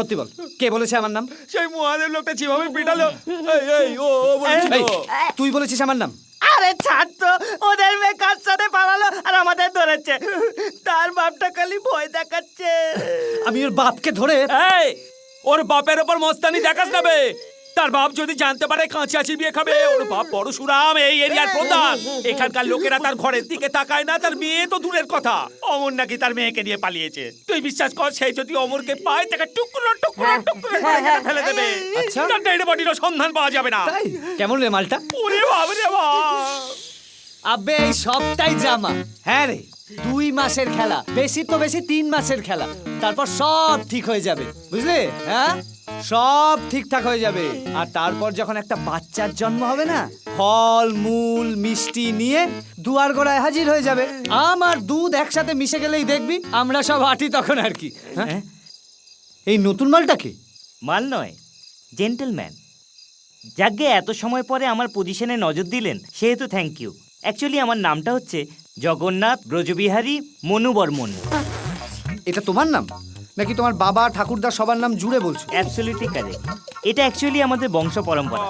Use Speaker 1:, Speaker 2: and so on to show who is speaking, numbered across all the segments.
Speaker 1: সত্যি বল, কে বলেছে আমার নাম?
Speaker 2: সেই মহাদেব লোকটা যেভাবে পিটালো, ও বলেছিল।
Speaker 1: এই, তুই বলেছিস আমার নাম?
Speaker 3: আরে ছাড় তো, ওদের মেয়ে কার সাথে পালালো আর আমাদের ধরেছে। তার বাপটা খালি ভয় দেখাচ্ছে।
Speaker 1: আমি ওর বাপকে ধরে
Speaker 2: এই, ওর বাপের ওপর মস্তানি দেখাস না বে। তার বাপ যদি জানতে পারে কাঁচা চিবিয়ে খাবে। ওর বাপ পরশুরাম, এই এরিয়ার প্রধান। এখানকার লোকেরা তার ঘরের দিকে তাকায় না, তার মেয়ে তো দূরের কথা। অমর নাকি তার মেয়েকে নিয়ে পালিয়েছে। তুই বিশ্বাস কর, সেই যদি অমরকে পায় তাকে টুকরো টুকরো টুকরো করে কেটে ফেলে দেবে।
Speaker 1: আচ্ছা।
Speaker 2: তার ডেড বডিরও সন্ধান পাওয়া যাবে না।
Speaker 1: তাই? কেমন রে মালটা?
Speaker 2: ওরে বাপ রে বাপ।
Speaker 1: আবে এই সবটাই ড্রামা। হ্যাঁ রে, 2 মাসের খেলা, বেশি তো বেশি 3 মাসের খেলা। তারপর সব ঠিক হয়ে যাবে, বুঝলে? হ্যাঁ, সব ঠিকঠাক হয়ে যাবে। আর তারপর যখন একটা বাচ্চার জন্ম হবে না, ফল মূল মিষ্টি নিয়ে দুয়ার গোড়ায় হাজির হয়ে যাবে। আমার দুধ একসাথে মিশে গেলেই দেখবি আমরা সব হাঁটি তখন আর কি। হ্যাঁ? এই নতুন মালটা কি?
Speaker 3: মাল নয়, জেন্টলম্যান। যাকে এত সময় পরে আমার পজিশনে নজর দিলেন, সেহেতু থ্যাংক ইউ। অ্যাকচুয়ালি আমার নামটা হচ্ছে জগন্নাথ ব্রজবিহারী মনু বর্মন।
Speaker 1: এটা তোমার নাম নাকি তোমার বাবা ঠাকুরদা সবার নাম জুড়ে বলছো?
Speaker 3: Absolutely correct. এটা অ্যাকচুয়ালি আমাদের বংশ পরম্পরা।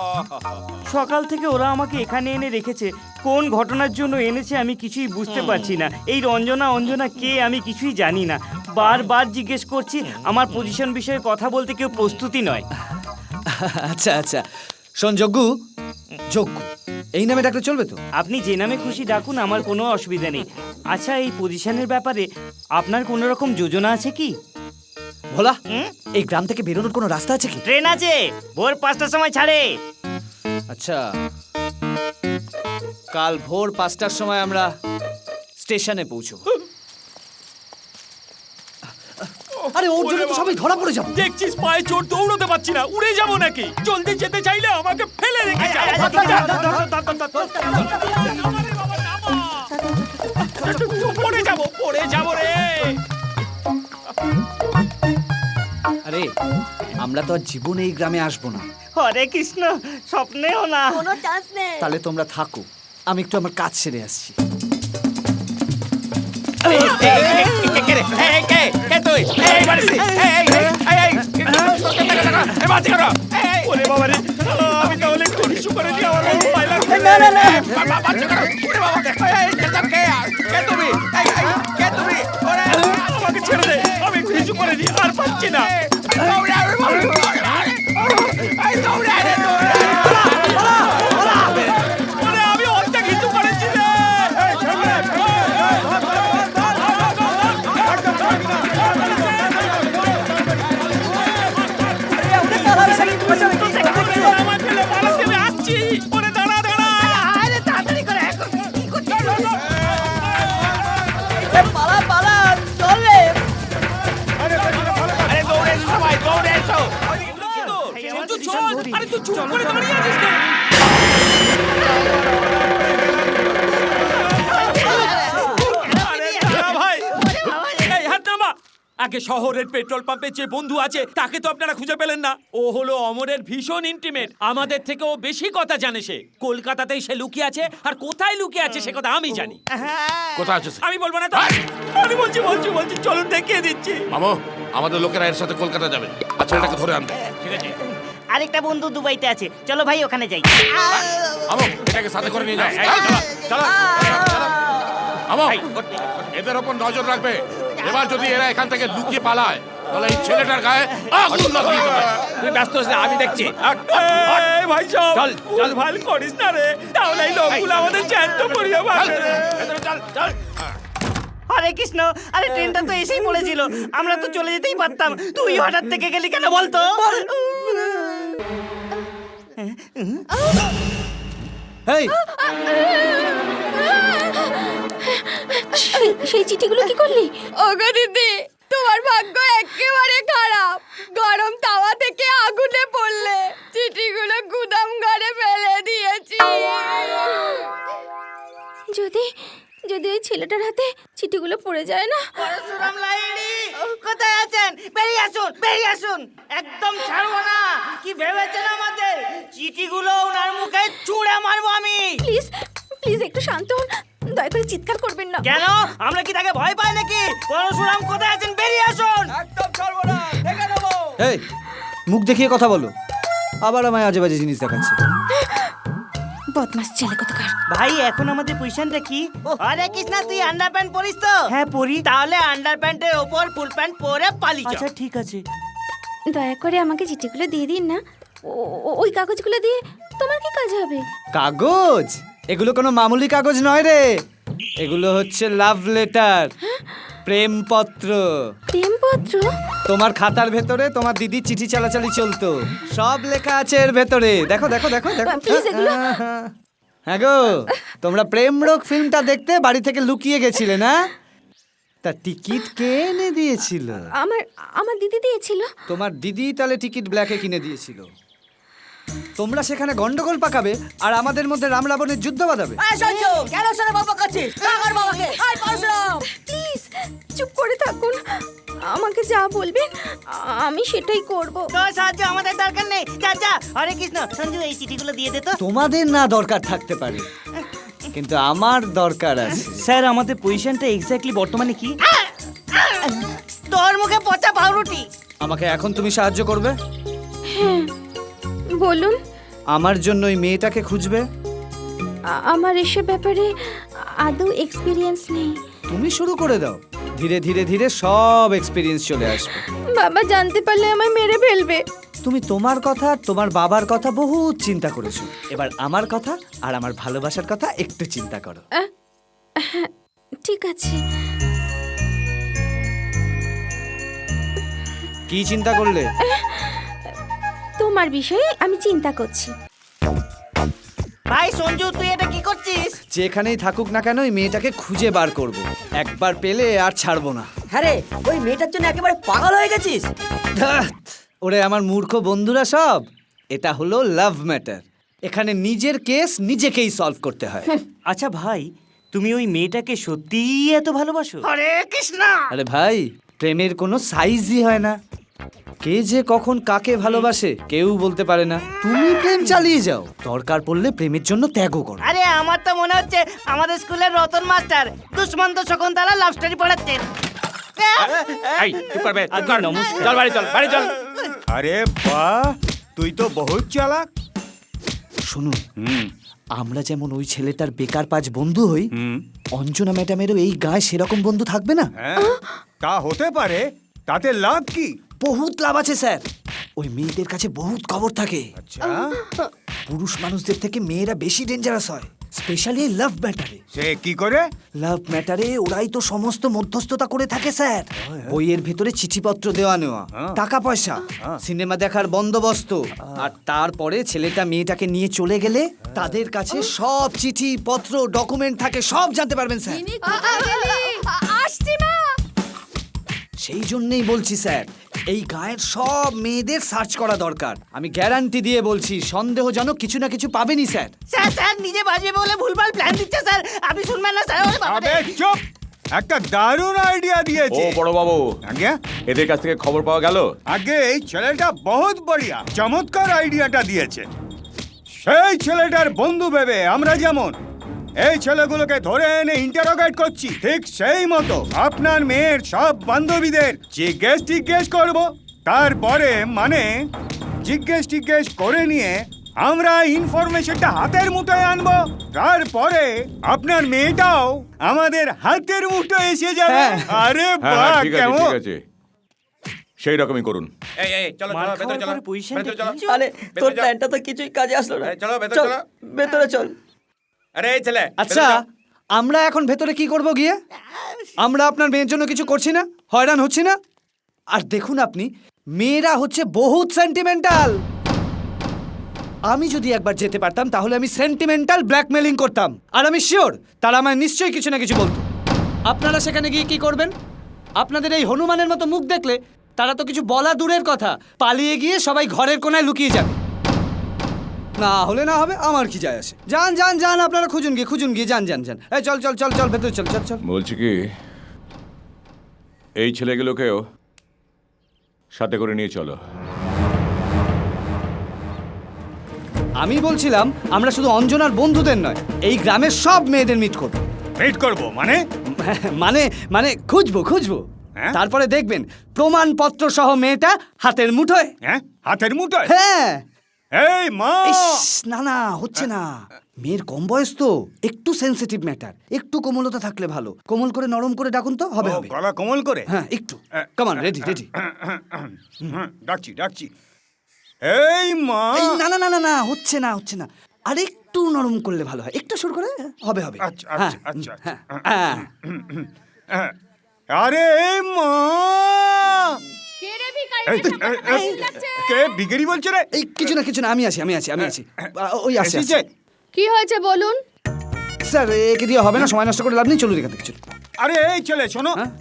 Speaker 3: সকাল থেকে ওরা আমাকে এখানে এনে রেখেছে। কোন ঘটনার জন্য এনেছে আমি কিছুই বুঝতে পারছি না। এই অঞ্জনা কে আমি কিছুই জানি না। বারবার জিজ্ঞেস করছি, আমার পজিশন বিষয়ে কথা বলতে কেউ প্রস্তুতি নয়।
Speaker 1: আচ্ছা আচ্ছা, শোন যজ্ঞু, এই নামে ডাকলে চলবে তো?
Speaker 3: আপনি যে নামে খুশি ডাকুন, আমার কোনো অসুবিধা নেই। আচ্ছা, এই পজিশনের ব্যাপারে আপনার কোনো রকম যোজনা আছে কি?
Speaker 1: ভোলা, এই গ্রাম থেকে বেরোনোর কোনো রাস্তা আছে কি?
Speaker 3: ট্রেন আছে, ভোর 5টার সময় ছাড়ে।
Speaker 1: আচ্ছা, কাল ভোর 5টার সময় আমরা স্টেশনে পৌঁছবো। আরে ওর জন্য তো সবাই ধরা পড়ে যাবো।
Speaker 2: দেখছিস পায়ে চোট, দৌড়তে পারছি না। উড়ে যাবো নাকি? জলদি যেতে চাইলে আমাকে ফেলে রেখে যা। পড়ে যাবো রে।
Speaker 1: আরে আমরা তো আর জীবনে এই গ্রামে আসবো না।
Speaker 3: হরে কৃষ্ণ, স্বপ্নেও না।
Speaker 4: কোনো চান্স নেই।
Speaker 1: তাহলে তোমরা থাকো, আমি একটু আমার কাজ সেরে আসছি।
Speaker 2: ওরে বাবা রে, আমি তাহলে একটু ইস্যু করে দিই। আমার ভয় লাগছে। আমাকে ছেড়ে দে, আমি একটু ইস্যু করে দিই। আর পাচ্ছি না। ওরে, আমি অর্ধেক ইস্যু করেছি রে। আমার ফেলে পালাস কেন? আসছি। ওরে দাঁড়া দাঁড়া।
Speaker 3: তাড়াতাড়ি করে কি করছিস?
Speaker 4: পালা পালা, চলে।
Speaker 2: আরে দৌড়ে এসো সবাই, দৌড়ে এসো। কিন্তু চল। আরে তুই চুপ করে দাঁড়িয়ে আছিস কেন? আরে দাঁড়া ভাই। এই হাত নামা। আগে শহরের পেট্রোল পাম্পে যে বন্ধু আছে তাকে তো আপনারা খুঁজে পেলেন না। ও হলো অমরের ভীষণ ইন্টিমেট। আমাদের থেকেও বেশি কথা জানে সে। কলকাতাতেই সে লুকিয়ে আছে, আর কোথায় লুকিয়ে আছে সে কথা আমি জানি।
Speaker 5: কোথায় আছে?
Speaker 2: আমি বলবো না তো। আমি বলছি চলুন দেখিয়ে দিচ্ছি।
Speaker 5: মামু, আমাদের লোকেরা এর সাথে কলকাতা যাবে। আর ছেলেটাকে ধরে আনবে।
Speaker 2: ঠিক আছে।
Speaker 3: আরেকটা বন্ধু দুবাইতে আছে, চলো ভাই ওখানে যাই।
Speaker 5: মামু, এটাকে সাথে করে নিয়ে যাও।
Speaker 2: চলো।
Speaker 5: মামু, এদের ওপর নজর রাখবে। এবার যদি এরা এখান থেকে লুকিয়ে পালায়, তাহলে এই ছেলেটার গায়ে আগুন লাগিয়ে দিতে হবে।
Speaker 2: তুই ব্যস্ত হস না, আমি দেখছি। এই ভাই চল ভাল করিস না রে, তাহলে এই লোকগুলো আমাদের জ্যান্ত করিয়ে মারবে রে।
Speaker 5: চল।
Speaker 3: হরে কৃষ্ণ, আরে ট্রেনটা তো এসেই পড়েছিল, আমরা তো চলে যেতেই পারতাম। তুই হঠাৎ থেকে গেলি কেন বলতো?
Speaker 1: এই,
Speaker 4: সেই চিঠিগুলো কি করলি? ওগো দিদি, তোমার ভাগ্য একেবারে খারাপ। গরম তাওয়া থেকে আগুনে পড়লে চিঠিগুলো গুদাম ঘরে ফেলে দিয়েছি। যদি ওই ছেলেটার হাতে চিঠিগুলো পড়ে যায় না।
Speaker 3: পরশুরাম লাহিড়ী, কোথায় আছেন? বেরিয়ে আসুন। একদম ছাড়বো না। কি ভেবেছেন আমাদের? চিঠিগুলো ওনার মুখে ছুঁড়ে মারবো আমি।
Speaker 4: প্লিজ একটু শান্ত হন, দয়া করে চিৎকার করবেন না।
Speaker 3: কেন? আমরা কি তাকে ভয় পাই নাকি? পরশুরাম কোথায় আছেন? বেরিয়ে আসুন।
Speaker 2: একদম ছাড়বো না, দেখে নেবো।
Speaker 1: এই মুখ দেখিয়ে কথা বলো, আবার আমায় আজে বাজে জিনিস দেখাচ্ছে।
Speaker 4: বদমাস ছেলে কোথাকার।
Speaker 3: ভাই এখন আমাদের পজিশনটা কি?
Speaker 6: আরে কৃষ্ণা তুই আন্ডার প্যান্ট পরিস তো?
Speaker 3: হ্যাঁ পরি।
Speaker 6: তাহলে আন্ডার প্যান্টের ওপর ফুল প্যান্ট পরে পালিয়ে
Speaker 3: আচ্ছা ঠিক আছে।
Speaker 4: দয়া করে আমাকে চিঠিগুলো দিয়ে দিন না। ওই কাগজগুলো দিয়ে তোমার কি কাজ হবে?
Speaker 1: কাগজ? এগুলো কোনো মামুলি কাগজ নয় রে, এগুলো হচ্ছে লাভ লেটার, প্রেমপত্র।
Speaker 4: প্রেমপত্র?
Speaker 1: তোমার খাতার ভেতরে তোমার দিদির চিঠি চালাচালি চলতো, সব লেখা আছে এর ভেতরে। দেখো দেখো দেখো দেখো।
Speaker 4: Please, এগুলো-
Speaker 1: হ্যাঁ গো, তোমরা প্রেম রোগ ফিল্মটা দেখতে বাড়ি থেকে লুকিয়ে গেছিলে না? তা টিকিট কে এনে দিয়েছিল?
Speaker 4: আমার দিদি দিয়েছিল।
Speaker 1: তোমার দিদি তাহলে টিকিট ব্ল্যাকে কিনে দিয়েছিল। তোমরা সেখানে গন্ডগোল পাকাবে আর আমাদের মধ্যে রাম রাবণের যুদ্ধ বাঁধাবে।
Speaker 6: কেন সারা বাবা করছিস? কাকার বাবাকে আই পরশুরাম
Speaker 4: প্লিজ চুপ করে থাকুন, আমাকে যা বলবেন আমি সেটাই করব।
Speaker 6: তোর সাহায্য আমাদের দরকার নেই। যা যা। হরে কৃষ্ণ, সঞ্জু এই চিঠিগুলো দিয়ে দে তো।
Speaker 1: তোমাদের না দরকার থাকতে পারে, কিন্তু আমার দরকার আছে।
Speaker 3: স্যার আমাদের পজিশনটা এক্স্যাক্টলি বর্তমানে কি?
Speaker 6: তোর মুখে পচা পাউরুটি।
Speaker 1: আমাকে এখন তুমি সাহায্য করবে?
Speaker 4: বলুন।
Speaker 1: আমার জন্য ওই মেয়েটাকে খুঁজবে।
Speaker 4: আমার এসব ব্যাপারে আদৌ এক্সপিরিয়েন্স নেই।
Speaker 1: তুমি শুরু করে দাও, ধীরে ধীরে ধীরে সব এক্সপিরিয়েন্স চলে আসবে।
Speaker 4: বাবা জানতে পারলে আমায় মেরে ফেলবে।
Speaker 1: তুমি তোমার কথা আর তোমার বাবার কথা বহুত চিন্তা করেছো, এবার আমার কথা আর আমার ভালোবাসার কথা একটু চিন্তা করো।
Speaker 4: ঠিক আছে।
Speaker 1: কি চিন্তা করলে?
Speaker 4: তোমার বিষয়ে আমি চিন্তা করছি।
Speaker 6: ভাই সঞ্জু তুই এটা কি করছিস?
Speaker 1: যেখানেই থাকুক না কেন ওই মেয়েটাকে খুঁজে বার করব, একবার পেলে আর ছাড়বো না।
Speaker 6: হ্যাঁ রে, ওই মেয়েটার জন্য একেবারে পাগল হয়ে গেছিস।
Speaker 1: ধ্যাৎ, ওরে আমার মূর্খ বন্ধুরা সব, এটা হলো লাভ ম্যাটার। এখানে নিজের কেস নিজেকেই সলভ করতে হয়।
Speaker 3: আচ্ছা ভাই, তুমি ওই মেয়েটাকে সত্যিই এত ভালোবাসো?
Speaker 6: হরে কৃষ্ণ।
Speaker 1: আরে ভাই, প্রেমের কোনো সাইজই হয় না, কে যে কখন কাকে ভালোবাসে কেউ বলতে পারে না। তুমি প্রেম চালিয়ে যাও, দরকার পড়লে প্রেমের জন্য ত্যাগও করো।
Speaker 6: আরে আমার তো মনে হচ্ছে আমাদের স্কুলের Ratan master Dushyanta Shakuntala love story পড়াচ্ছেন।
Speaker 2: এই চুপ করবে, চুপ
Speaker 3: আজ্ঞে
Speaker 2: কর।
Speaker 3: নমস্কার।
Speaker 2: চল বাড়ি চল, বাড়ি চল।
Speaker 7: আরে বাহ, তুই তো বহুত চালাক।
Speaker 1: শুনুন, আমরা যেমন ওই ছেলেটার বেকার পাঁচ বন্ধু হই, অঞ্জনা ম্যাডামেরও এই গায়ে সেরকম বন্ধু থাকবে না?
Speaker 7: হ্যাঁ, তা হতে পারে, তাতে লাভ কি?
Speaker 1: বহুত লাভ আছে স্যার, ওই মেয়েদের কাছে বহুত খবর থাকে।
Speaker 7: আচ্ছা,
Speaker 1: পুরুষ মানুষদের থেকে মেয়েরা বেশি ডেঞ্জারাস হয়, স্পেশালি লাভ ম্যাটারে।
Speaker 7: সে কি করে?
Speaker 1: লাভ ম্যাটারে ওরাই তো সমস্ত মধ্যস্থতা করে থাকে স্যার। বইয়ের ভেতরে চিঠিপত্র দেওয়া নেওয়া, টাকা পয়সা, সিনেমা দেখার বন্দোবস্ত, আর তারপরে ছেলেটা মেয়েটাকে নিয়ে চলে গেলে তাদের কাছে সব চিঠি পত্র ডকুমেন্ট থাকে, সব জানতে পারবেন স্যার।
Speaker 4: আসছি মা।
Speaker 1: সেই জন্যই বলছি স্যার, এই গায়ের সব মেয়েদের সার্চ করা দরকার। আমি গ্যারান্টি দিয়ে বলছি, সন্দেহজনক কিছু না কিছু পাবেনই স্যার।
Speaker 6: স্যার স্যার নিজে বাজবে বলে ভুলভাল প্ল্যান দিচ্ছে স্যার। আপনি শুনবেন না স্যার। ওরে বাবা
Speaker 7: আবে
Speaker 6: রে।
Speaker 7: চুপ, একটা দারুণ আইডিয়া
Speaker 8: ও
Speaker 7: দিয়েছে।
Speaker 8: বড় বাবু,
Speaker 7: আগে
Speaker 8: এদের কাছ থেকে খবর পাওয়া গেল?
Speaker 7: আগে এই ছেলেটা বহুত বড়িয়া চমৎকার আইডিয়াটা দিয়েছে। সেই ছেলেটার বন্ধু ভেবে আমরা যেমন এই ছেলেগুলোকে ধরে এনে ইন্টারোগেট করছি, ঠিক সেই মতো আপনার মেয়ের সব বান্ধবীদের জিজ্ঞেস করব। তারপরে মানে জিজ্ঞেস করে নিয়ে আমরা ইনফরমেশনটা হাতের মুঠোয় আনবো। তারপরে আপনার মেয়েটাও আমাদের হাতের মুঠোয় এসে যাবে।
Speaker 1: হ্যাঁ।
Speaker 7: আরে
Speaker 8: হ্যাঁ
Speaker 7: বাহ,
Speaker 8: ঠিক আছে
Speaker 7: কেমন?
Speaker 8: ঠিক আছে, সেই রকমই করুন।
Speaker 2: এই এই চলো
Speaker 3: মার
Speaker 2: চলো ভেতরে
Speaker 3: খাওয়ার
Speaker 2: চলো,
Speaker 3: পরে পজিশনটা
Speaker 2: ভেতরে চলো।
Speaker 3: কি?
Speaker 6: আরে
Speaker 2: ভেতরে
Speaker 6: তোর
Speaker 2: চল।
Speaker 6: প্ল্যানটা তো কিছুই কাজে আসলো না।
Speaker 2: এই, চলো ভেতরে
Speaker 6: চল,
Speaker 2: চলো।
Speaker 6: ভেতরে চল।
Speaker 2: আরে এই ছেলে,
Speaker 1: আচ্ছা,
Speaker 2: ভেতরে চল।
Speaker 1: আমরা এখন ভেতরে কি করব গিয়ে? আমরা আপনার মেয়ের জন্য কিছু করছি না, হয়রান হচ্ছি না। আর দেখুন আপনি, মেয়েরা হচ্ছে বহুত সেন্টিমেন্টাল। আমি যদি একবার যেতে পারতাম তাহলে আমি সেন্টিমেন্টাল ব্ল্যাকমেলিং করতাম, আর আমি শিওর তারা আমায় নিশ্চয়ই কিছু না কিছু বলতো। আপনারা সেখানে গিয়ে কি করবেন? আপনাদের এই হনুমানের মতো মুখ দেখলে তারা তো কিছু বলা দূরের কথা, পালিয়ে গিয়ে সবাই ঘরের কোনায় লুকিয়ে যাবে। না হলে না হবে, আমার কি যায় আসে। যান যান যান, আপনারা খুঁজুন গিয়ে যান যান যান। এই চল চল চল চল ভেতরে চল চল চল।
Speaker 8: বলছি কি, এই ছেলেগুলোকেও সাথে করে নিয়ে চলো।
Speaker 1: আমি বলছিলাম আমরা শুধু অঞ্জনার বন্ধুদের নয়, এই গ্রামের সব মেয়েদের মিট করব।
Speaker 7: মিট করব মানে?
Speaker 1: মানে খুঁজবো।
Speaker 7: হ্যাঁ?
Speaker 1: তারপরে দেখবেন প্রমাণপত্র সহ মেয়েটা হাতের মুঠোয়।
Speaker 7: হ্যাঁ, হাতের মুঠোয়?
Speaker 1: হ্যাঁ।
Speaker 7: এই মা,
Speaker 1: ইস, না না, হচ্ছে না। মেয়ের কম বয়স তো, একটু সেনসিটিভ ম্যাটার, একটু কোমলতা থাকলে ভালো। কোমল করে নরম করে ডাকুন তো, হবে
Speaker 7: ও,
Speaker 1: হবে।
Speaker 7: গলা কোমল করে?
Speaker 1: হ্যাঁ, একটু। কামান, রেডি রেডি।
Speaker 7: ডাকছি ডাকছি। এই মা।
Speaker 1: না না না না না, হচ্ছে না হচ্ছে না, আর একটু নরম করলে ভালো হয়, একটু সুর করে, হবে হবে।
Speaker 7: আচ্ছা
Speaker 1: হ্যাঁ,
Speaker 7: আচ্ছা আচ্ছা
Speaker 1: হ্যাঁ।
Speaker 7: আরে এই মা,
Speaker 4: কে রে ভিখারি
Speaker 7: এই, এই, কে বিগড়ি বলছে রে?
Speaker 1: এই কিছু না কিছু না, আমি আছি আমি আছি আমি আছি। ওই আসছে
Speaker 7: এসেছে?
Speaker 4: কি হয়েছে বলুন?
Speaker 1: স্যার, একে দিয়ে হবে না, সময় নষ্ট করে লাভ নেই, চলুন এখান থেকে চলুন।
Speaker 7: আরে এই ছেলে শোনো,
Speaker 1: হ্যাঁ?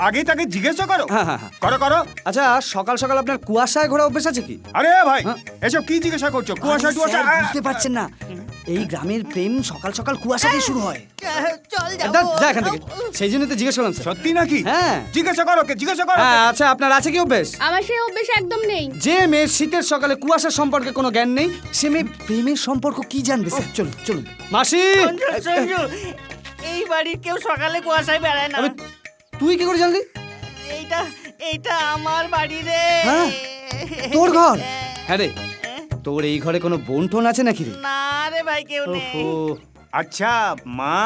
Speaker 7: আগে তাকে জিজ্ঞাসা করো।
Speaker 1: হ্যাঁ, হ্যাঁ, হ্যাঁ।
Speaker 7: করো করো।
Speaker 1: আচ্ছা, সকাল সকাল আপনার কুয়াশায় ঘোরা অভ্যেস আছে কি?
Speaker 7: আরে ভাই,
Speaker 1: হ্যাঁ?
Speaker 7: এসব কি জিজ্ঞাসা করছো? কুয়াশা
Speaker 1: আরে
Speaker 7: টুয়াশা?
Speaker 1: স্যার, বুঝতে পারছেন না, এই গ্রামের প্রেম সকাল সকাল কুয়াশা দিয়ে শুরু হয়।
Speaker 6: চল
Speaker 1: যা এখান থেকে, সেই জন্য তো জিজ্ঞেস করলাম স্যার।
Speaker 7: সত্যি নাকি?
Speaker 1: হ্যাঁ।
Speaker 7: জিজ্ঞাসা করো, কে জিজ্ঞাসা করো।
Speaker 1: হ্যাঁ, আচ্ছা, আপনার আছে কি অভ্যেস?
Speaker 4: আমার সেই অভ্যেস একদম নেই।
Speaker 1: যে মেয়ের শীতের সকালে কুয়াশার সম্পর্কে কোনো জ্ঞান নেই, সে মেয়ে প্রেমের সম্পর্ক কি জানবে স্যার? চলুন চলুন। মাসি,
Speaker 6: সঞ্জু, এই বাড়ির কেউ সকালে কুয়াশায় বেড়ায় না।
Speaker 1: আবে, তুই কি করে জানলি?
Speaker 6: এইটা এইটা আমার বাড়ি রে।
Speaker 1: হ্যাঁ, তোর ঘর? হ্যাঁ রে, তোর এই ঘরে কোনো বোন টোন আছে নাকি রে?
Speaker 6: না রে ভাই, কেউ নেই।
Speaker 1: ওহো,
Speaker 7: আচ্ছা মা,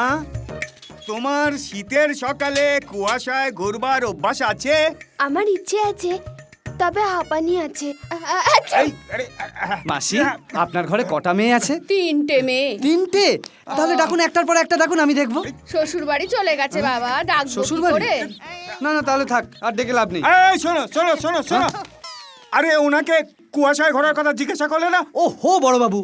Speaker 7: তোমার শীতের সকালে কুয়াশায় ঘুরবার অভ্যাস আছে?
Speaker 4: আমার ইচ্ছে আছে, তবে হাঁপানি আছে।
Speaker 7: এই, আরে,
Speaker 1: মাসি, আপনার ঘরে কটা মেয়ে আছে?
Speaker 4: 3টে মেয়ে।
Speaker 1: 3টে? তাহলে ডাকুন, একটার পর একটা ডাকুন, আমি দেখবো।
Speaker 4: শ্বশুর বাড়ি চলে গেছে বাবা, ডাকবো কি
Speaker 1: শ্বশুর বাড়ি?
Speaker 4: করে?
Speaker 1: না না, তাহলে থাক, আর ডেকে লাভ নেই।
Speaker 7: এই শোনো শোনো শোনো শোনো, আরে ওনাকে কুয়াশায় ঘোরার কথা জিজ্ঞাসা করলে না?
Speaker 1: ও হো, বড় বাবু,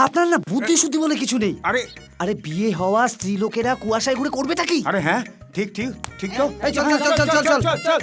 Speaker 1: আপনার না বুদ্ধি শুদ্ধি বলে কিছু নেই।
Speaker 7: আরে
Speaker 1: আরে, বিয়ে হওয়া স্ত্রী লোকেরা কুয়াশায় ঘুরে করবেটা কি?
Speaker 7: আরে হ্যাঁ, ঠিক ঠিক ঠিক তো।
Speaker 1: এই, চল, চল, চল, চল, চল, চল।
Speaker 7: চল।